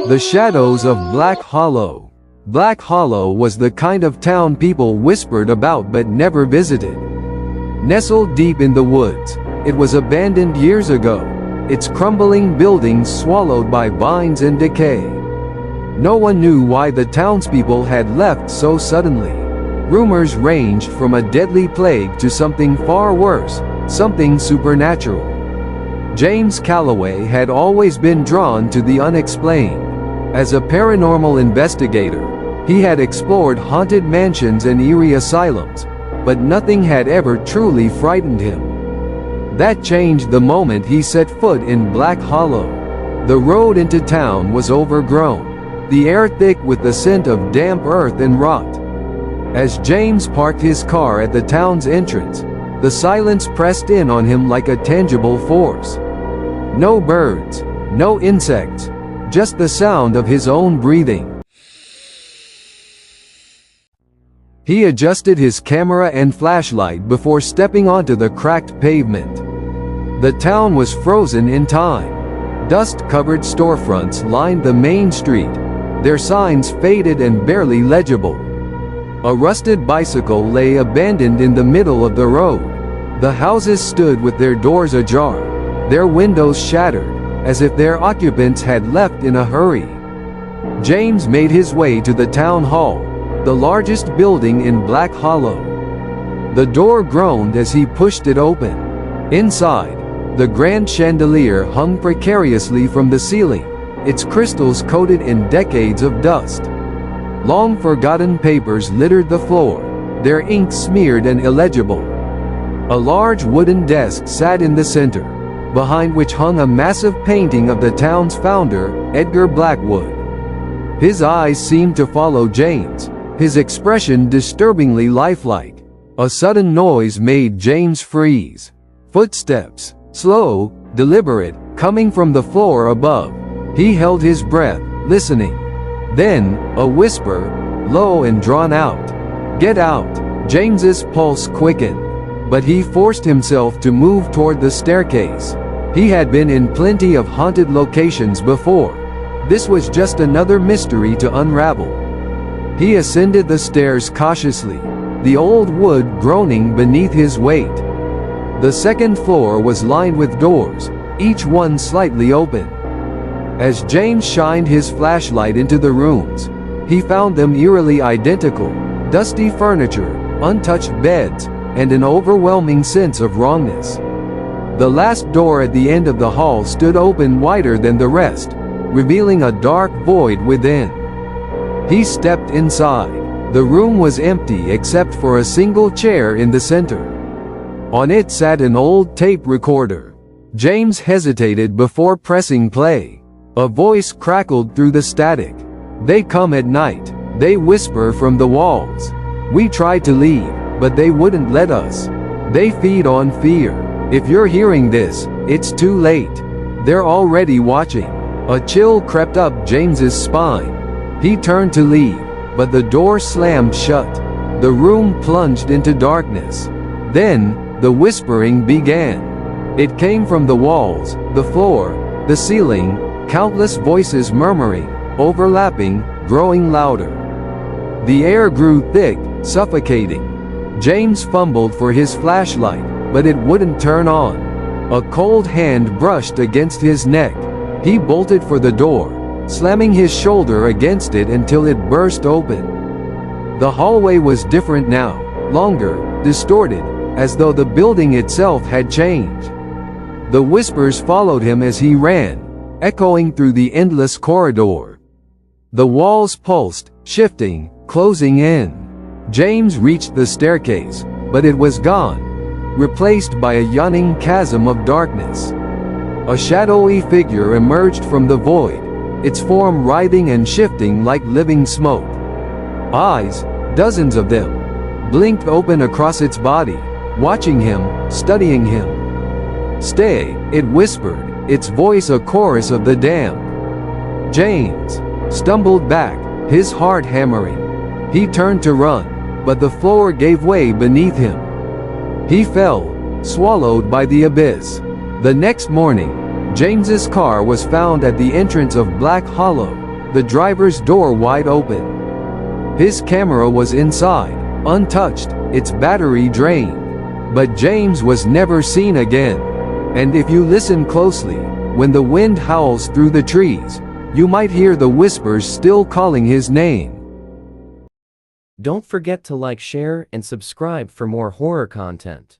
The shadows of Black Hollow. Black Hollow was the kind of town people whispered about but never visited. Nestled deep in the woods, it was abandoned years ago, its crumbling buildings swallowed by vines and decay. No one knew why the townspeople had left so suddenly. Rumors ranged from a deadly plague to something far worse, something supernatural. James Calloway had always been drawn to the unexplained. As a paranormal investigator, he had explored haunted mansions and eerie asylums, but nothing had ever truly frightened him. That changed the moment he set foot in Black Hollow. The road into town was overgrown, the air thick with the scent of damp earth and rot. As James parked his car at the town's entrance, the silence pressed in on him like a tangible force. No birds, no insects, just the sound of his own breathing. He adjusted his camera and flashlight before stepping onto the cracked pavement. The town was frozen in time. Dust-covered storefronts lined the main street, their signs faded and barely legible. A rusted bicycle lay abandoned in the middle of the road. The houses stood with their doors ajar, their windows shattered, as if their occupants had left in a hurry. James made his way to the town hall, the largest building in Black Hollow. The door groaned as he pushed it open. Inside, the grand chandelier hung precariously from the ceiling, its crystals coated in decades of dust. Long forgotten papers littered the floor, their ink smeared and illegible. A large wooden desk sat in the center, behind which hung a massive painting of the town's founder, Edgar Blackwood. His eyes seemed to follow James, his expression disturbingly lifelike. A sudden noise made James freeze. Footsteps, slow, deliberate, coming from the floor above. He held his breath, listening. Then, a whisper, low and drawn out. "Get out!" James's pulse quickened, but he forced himself to move toward the staircase. He had been in plenty of haunted locations before. This was just another mystery to unravel. He ascended the stairs cautiously, the old wood groaning beneath his weight. The second floor was lined with doors, each one slightly open. As James shined his flashlight into the rooms, he found them eerily identical: dusty furniture, untouched beds, and an overwhelming sense of wrongness. The last door at the end of the hall stood open wider than the rest, revealing a dark void within. He stepped inside. The room was empty except for a single chair in the center. On it sat an old tape recorder. James hesitated before pressing play. A voice crackled through the static. "They come at night. They whisper from the walls. We tried to leave, but they wouldn't let us. They feed on fear. If you're hearing this, it's too late. They're already watching." A chill crept up James's spine. He turned to leave, but the door slammed shut. The room plunged into darkness. Then, the whispering began. It came from the walls, the floor, the ceiling, countless voices murmuring, overlapping, growing louder. The air grew thick, suffocating. James fumbled for his flashlight, but it wouldn't turn on. A cold hand brushed against his neck. He bolted for the door, slamming his shoulder against it until it burst open. The hallway was different now, longer, distorted, as though the building itself had changed. The whispers followed him as he ran, echoing through the endless corridor. The walls pulsed, shifting, closing in. James reached the staircase, but it was gone, replaced by a yawning chasm of darkness. A shadowy figure emerged from the void, its form writhing and shifting like living smoke. Eyes, dozens of them, blinked open across its body, watching him, studying him. "Stay," it whispered, its voice a chorus of the damned. James stumbled back, his heart hammering. He turned to run, but the floor gave way beneath him. He fell, swallowed by the abyss. The next morning, James's car was found at the entrance of Black Hollow, the driver's door wide open. His camera was inside, untouched, its battery drained. But James was never seen again. And if you listen closely, when the wind howls through the trees, you might hear the whispers still calling his name. Don't forget to like, share, and subscribe for more horror content.